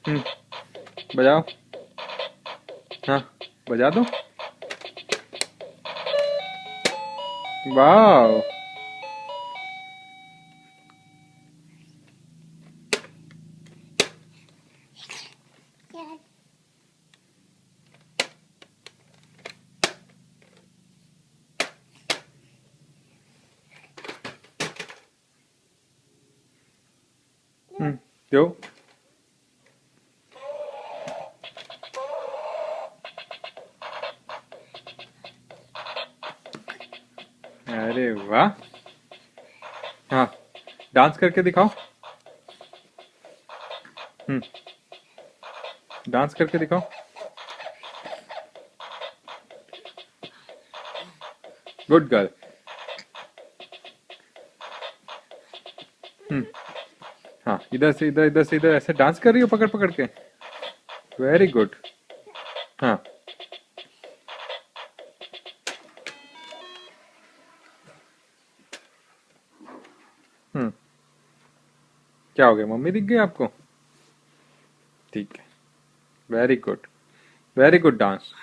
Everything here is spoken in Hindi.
हम्म, बजाओ। हाँ, बजा दो। वाह। दो। अरे वाह। हाँ, डांस करके दिखाओ। हम्म, डांस करके दिखाओ। Good girl. हम्म, हाँ, इधर से इधर, इधर से इधर, ऐसे डांस कर रही हो पकड़ पकड़ के। Very good. हाँ। हम्म, क्या हो गया, मम्मी दिख गई आपको? ठीक है। Very good. Very good dance.